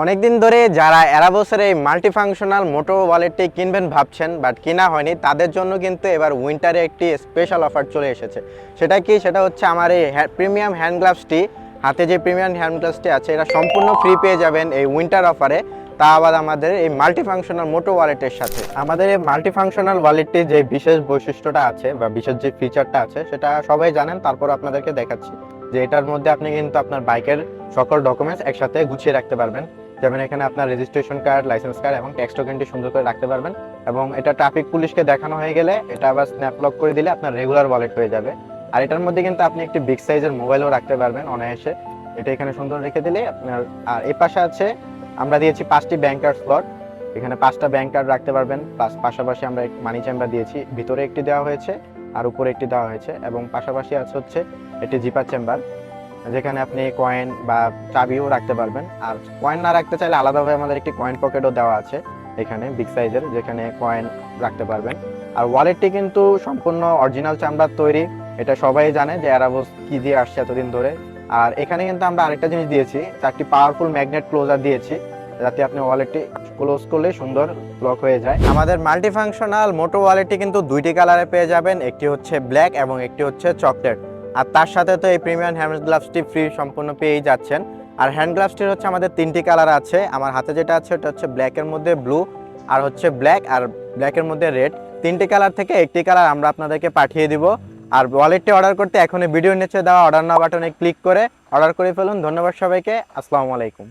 অনেকদিন ধরে যারা এরাবোসের এই মাল্টিফাংশনাল মোটো ওয়ালেটটি কিনবেন ভাবছেন বাট কিনা হয়নি, তাদের জন্য কিন্তু এবার উইন্টারে একটি স্পেশাল অফার চলে এসেছে। সেটা কি? সেটা হচ্ছে আমার এই প্রিমিয়াম হ্যান্ড গ্লাভসটি, হাতে যে প্রিমিয়াম হ্যান্ড গ্লাভসটি আছে এটা সম্পূর্ণ ফ্রি পেয়ে যাবেন এই উইন্টার অফারে, তা আবার আমাদের এই মাল্টিফাংশনাল মোটো ওয়ালেটের সাথে। আমাদের এই মাল্টিফাংশনাল ওয়ালেটটির যে বিশেষ বৈশিষ্ট্যটা আছে বা বিশেষ যে ফিচারটা আছে সেটা সবাই জানেন, তারপর আপনাদেরকে দেখাচ্ছি যে এটার মধ্যে আপনি কিন্তু আপনার বাইকের সকল ডকুমেন্টস একসাথে গুছিয়ে রাখতে পারবেন। যেমন এখানে আপনার রেজিস্ট্রেশন কার্ড, লাইসেন্স কার্ড এবং ট্যাক্স টোকেনটি সুন্দর করে রাখতে পারবেন। এবং এটা ট্রাফিক পুলিশকে দেখানো হয়ে গেলে এটা আবার স্ন্যাপ লক করে দিলে আপনার রেগুলার ওয়ালেট হয়ে যাবে। আর এটার মধ্যে কিন্তু আপনি একটি বিগ সাইজের মোবাইলও রাখতে পারবেন অনায়াসে। এটা এখানে সুন্দর রেখে দিলে আপনার। আর এই পাশে আছে, আমরা দিয়েছি 5টি ব্যাংক কার্ড স্লট, এখানে 5টা ব্যাংক কার্ড রাখতে পারবেন। প্লাস পাশাপাশি আমরা মানি চেম্বার দিয়েছি, ভিতরে একটি দেওয়া হয়েছে আর উপরে একটি দেওয়া হয়েছে। এবং পাশাপাশি আছে হচ্ছে একটি জিপার চেম্বার, যেখানে আপনি কয়েন বা চাবিও রাখতে পারবেন। আর কয়েন না রাখতে চাইলে আলাদাভাবে আমাদের একটি কয়েন পকেটও দেওয়া আছে এখানে বিগ সাইজের, যেখানে কয়েন রাখতে পারবেন। আর ওয়ালেটটি কিন্তু সম্পূর্ণ অরিজিনাল চামড়ার তৈরি, এটা সবাই জানে যে এরাবোস কি দিয়ে আসছে এতদিন ধরে। আর এখানে কিন্তু আমরা আরেকটা জিনিস দিয়েছি, 4টি পাওয়ারফুল ম্যাগনেট ক্লোজার দিয়েছি, যাতে আপনি ওয়ালেটটি ক্লোজ করলে সুন্দর লক হয়ে যায়। আমাদের মাল্টিফাংশনাল মোটো ওয়ালেটটি কিন্তু 2টি কালারে পেয়ে যাবেন, একটি হচ্ছে ব্ল্যাক এবং একটি হচ্ছে চকলেট। আর তার সাথে তো এই প্রিমিয়াম হ্যান্ড গ্লাভসটি ফ্রি সম্পূর্ণ পেয়েই যাচ্ছেন। আর হ্যান্ড গ্লাভসটির হচ্ছে আমাদের 3টি কালার আছে। আমার হাতে যেটা আছে ওটা হচ্ছে ব্ল্যাকের মধ্যে ব্লু, আর হচ্ছে ব্ল্যাক আর ব্ল্যাকের মধ্যে রেড। 3টি কালার থেকে একটি কালার আমরা আপনাদেরকে পাঠিয়ে দিব। আর ওয়ালেটটি অর্ডার করতে এখনই ভিডিওর নিচে দেওয়া অর্ডার নাও বাটনে ক্লিক করে অর্ডার করে ফেলুন। ধন্যবাদ সবাইকে, আসসালামু আলাইকুম।